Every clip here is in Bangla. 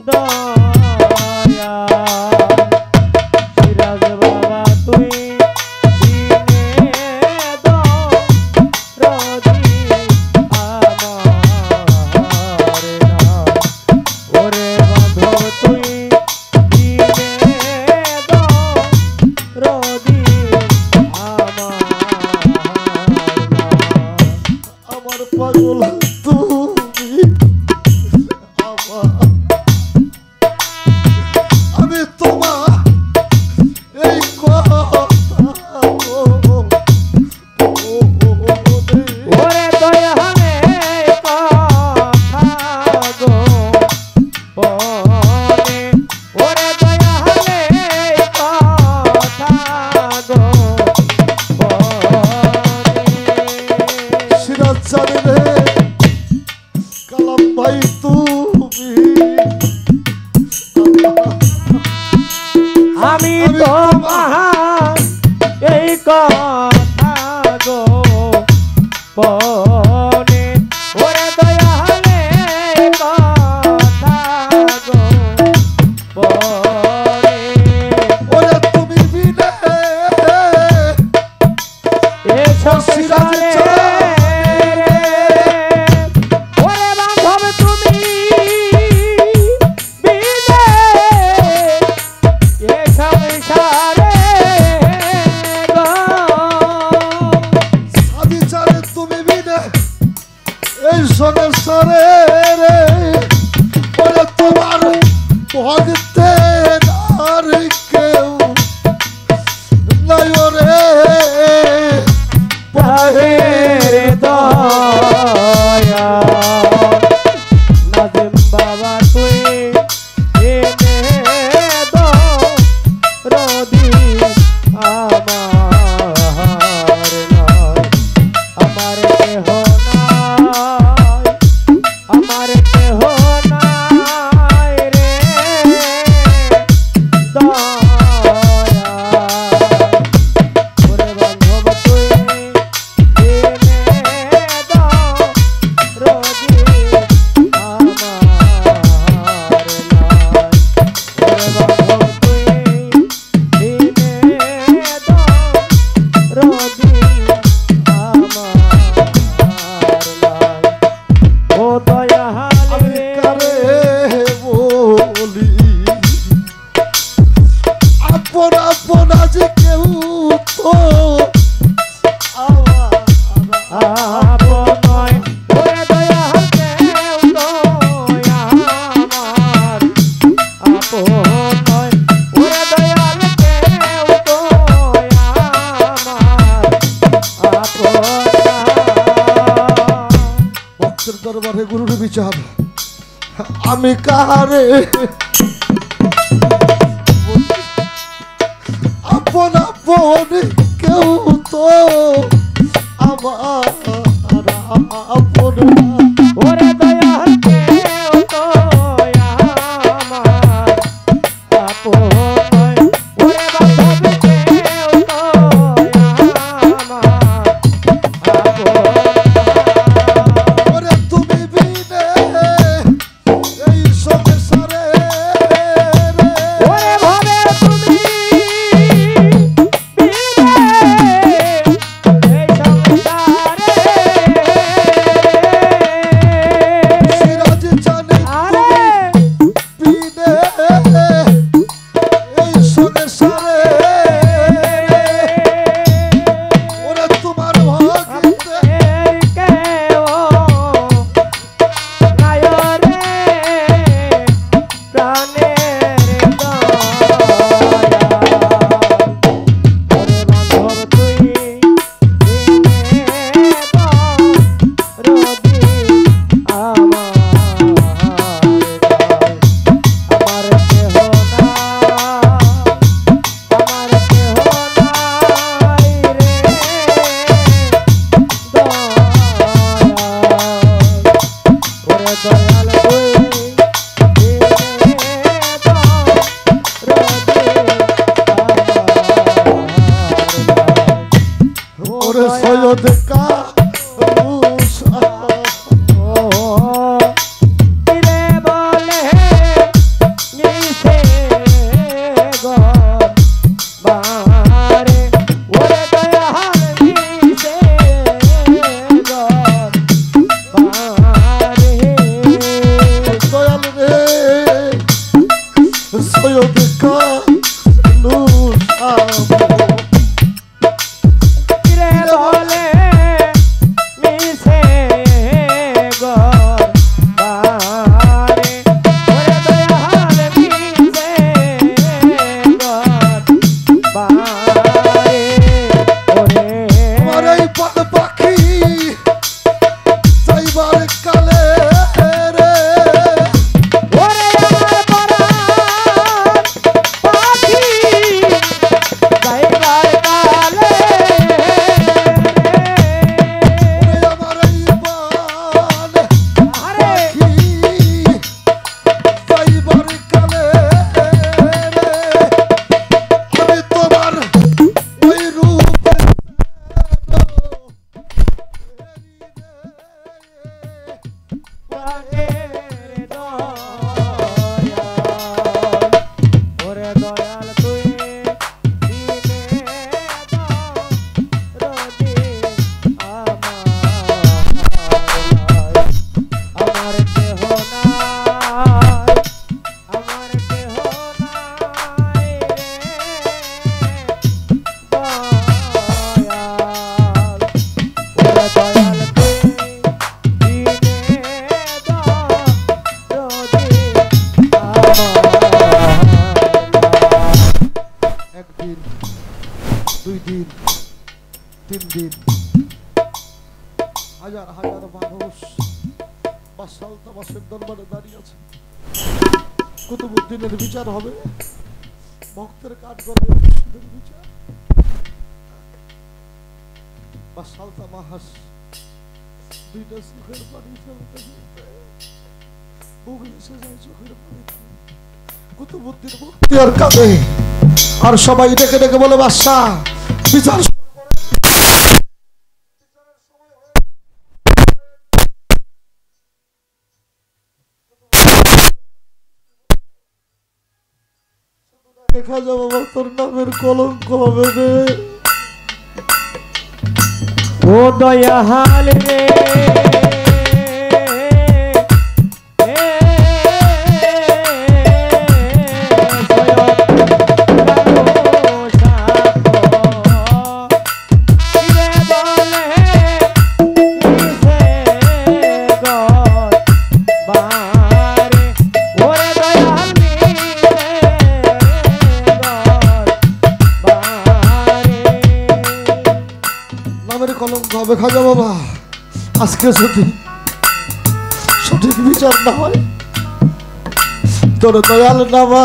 দয়া সিরাজ বাবা তুই আমি তোমার এই কথা গো পনে ওরে দয়ালে কথা গো পনে ওরে তুমি বিনে এ সংসারে ওরে বান্ধব তুমি বিনে এ সংসারে গো সাদি চারে তুমি বিনে এই সংসারে রে ওরে তোমার ভক্তের আর কেউ নাই রে পাহের দয়া নাজিম বাবা তুই এনে দাও রদি আমার কেহ নাই আমার কেহ নাই রে দয়া ওরে বান্ধব তুই এনে দাও রদি আমার ওরে বান্ধব তুই এনে দাও রদি ও দয়ালে করে বলি আপন আপন আজ কেউ তো আপন নয় ওরে দয়াল কেউ তো আমার আপন নয় ওরে দয়াল কেউ তো আমার আপন ভক্তের দরবারে গুরুর বিচার আমি কারে আপন আপন কেউ তো আমার আপন ওরে দয়াল কেউ তো আমার আপন ওরে বান্ধব কেউ তো আমার আপন ওরে তুমি বিনে এই সংসারে ওরে ভাবে তুমি বিনে এই সংসারে সিরাজ জানে আরে বিনে এই সংসারে ওরে তোমার ভক্তে কেউ নাই রে প্রাণের দয়া ওরে বান্ধব তুই এনে দাও রদি আমার কেহ নাই রে দয়া ওরে দয়াল তুই এনে দাও রদি আমার ওরে সৈয়দ কা রে বলে কুতুবউদ্দিনের বিচার হবে, ভক্তের কাঠ করবে বিচার। বা সালতা মাহাস দুইটা চোখের পানি ফেলতে বুক এসে যায়, চোখের পানি কুতুবউদ্দিন ভক্তি আর কাঁদে। আর সবাই ডেকে ডেকে বলে বাদশাহ বিচার দেখা যাবো, তোর নামের কলঙ্ক হবে রে। ও দয়াল রে হবে খাজা বাবা। আজকে যদি সঠিক বিচার না হয়, তোর দয়াল নামা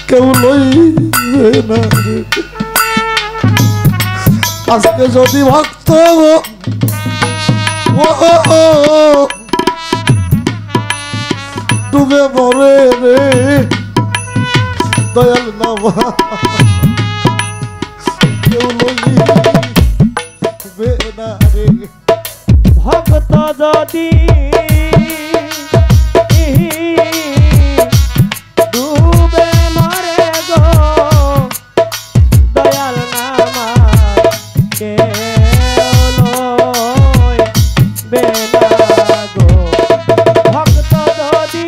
কেউ লইবে না রে। আজকে যদি ভক্ত ডুবে মরে রে, দয়াল নামা কেউ লইবে না রে। ভক্ত যদি ডুবে মরে গো, দয়াল নামা কেউ লইবে না গো। ভক্ত যদি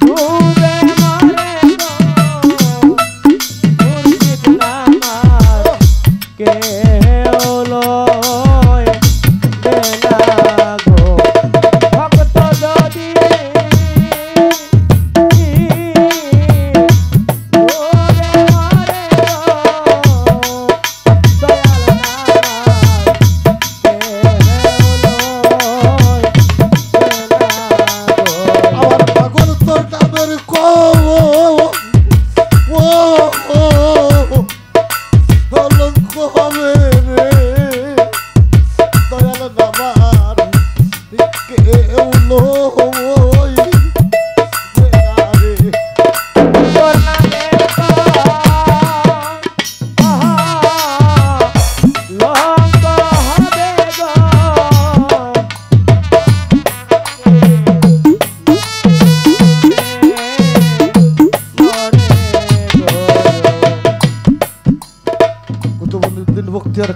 ডুবে মরে গো, মুর্শিদ নামা কেউ লইবে না গো। ভক্ত যদি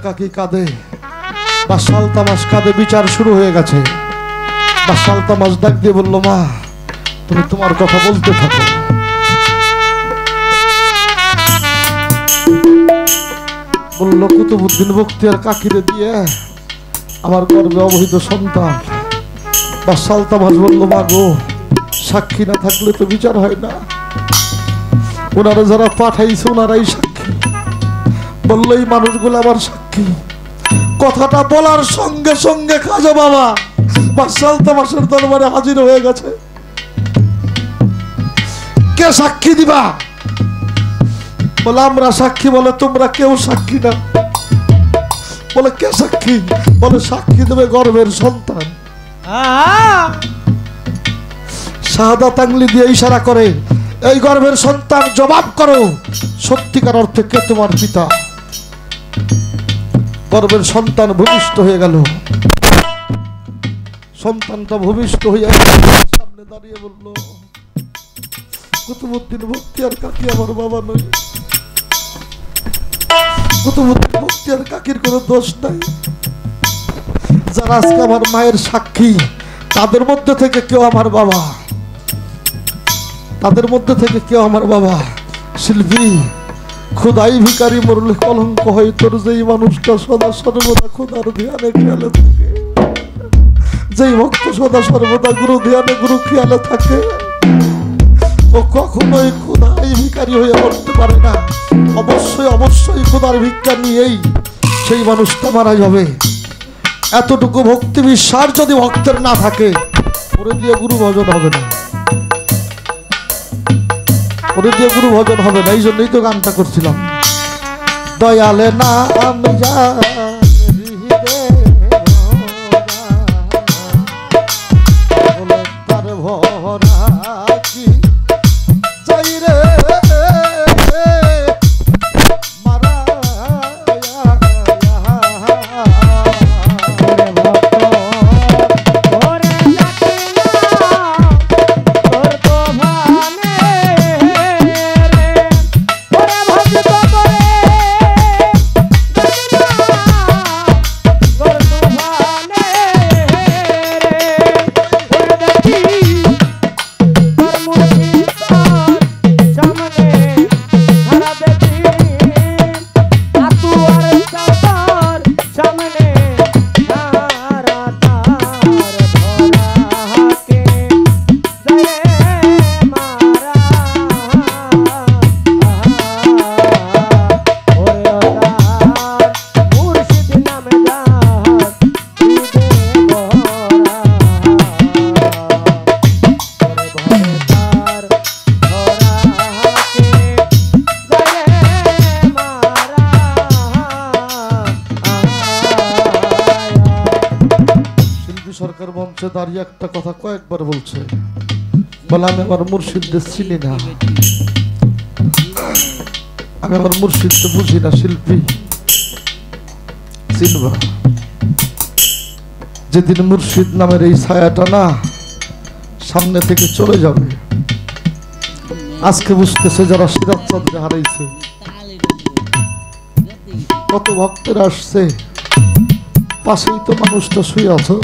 কাকি কাঁদে, বাদশাহ তামাশ কাঁদে, বিচার শুরু হয়ে গেছে। বাদশাহ তামাশ ডাক দিয়ে বলল, মা তুমি তোমার কথা বলতে থাকো। বলল, কুতুবউদ্দিন বখতিয়ার কাকিরে দিয়ে আমার গর্ভে অবহিত সন্তান। বাদশাহ তামাশ বলল, মা গো, সাক্ষী না থাকলে তো বিচার হয় না। ওনারা যারা পাঠাইছে ওনারাই সাক্ষী। বললো, এই মানুষগুলো আমার সাক্ষী। কথাটা বলার সঙ্গে সঙ্গে খাজা বাবা বাদশাহ তামাশের দরবারে হাজির হয়ে গেছে। কে সাক্ষী দিবা? বলে, আমরা সাক্ষী। বলে, তোমরা কেউ সাক্ষী না। বলে, কে সাক্ষী? বলে, সাক্ষী দেবে গর্ভের সন্তান। শাহাদাত আঙ্গুলি দিয়ে ইশারা করে, এই গর্ভের সন্তান জবাব করো, সত্যিকার অর্থে কে তোমার পিতা? গর্ভের সন্তান ভূমিষ্ঠ হয়ে গেল। সন্তানটা ভূমিষ্ঠ হইয়া সামনে দাঁড়িয়ে বলল, কুতুবউদ্দিন বখতিয়ার কাকি আমার বাবা নয়। কুতুবউদ্দিন বখতিয়ার কাকির কোনো দোষ নাই। যারা আজকে আমার মায়ের সাক্ষী, তাদের মধ্যে থেকে কেউ আমার বাবা, তাদের মধ্যে থেকে কেউ আমার বাবা। শিল্পী, খোদাই ভিখারি মরলে কলঙ্ক হয় তোর। যেই মানুষটা সদা সর্বদা খোদার ধ্যানে খেয়ালে থাকে, যেই ভক্ত সদা সর্বদা গুরু ধ্যানে গুরু খেয়ালে থাকে, ও কখনোই খোদাই ভিখারি হয়ে মরতে পারে না। অবশ্যই অবশ্যই খোদার ভিক্ষা নিয়েই সেই মানুষটা মারা যাবে। এতটুকু ভক্তি বিশ্বাস যদি ভক্তের না থাকে, ওরে দিয়ে গুরু ভজন হবে না, ওরে দিয়ে গুরু ভজন হবে না। এই জন্যই তো গানটা করছিলাম, দয়ালে না আমি যা তার ভরা কি চাই রে সরকার মঞ্চে দাঁড়িয়ে একটা কথা কয়েকবার বলছে, বলে আমি আমার মুর্শিদদের চিনি না, আমি আমার মুর্শিদকে বুঝি না। শিল্পী চিনবা, যেদিন মুর্শিদ নামের এই ছায়াটা না সামনে থেকে চলে যাবে, আজকে বুঝতেছে যারা সিরাজ চাঁদকে হারাইছে, কত ভক্তের আসছে, পাশেই তো মানুষটা শুয়ে আছো।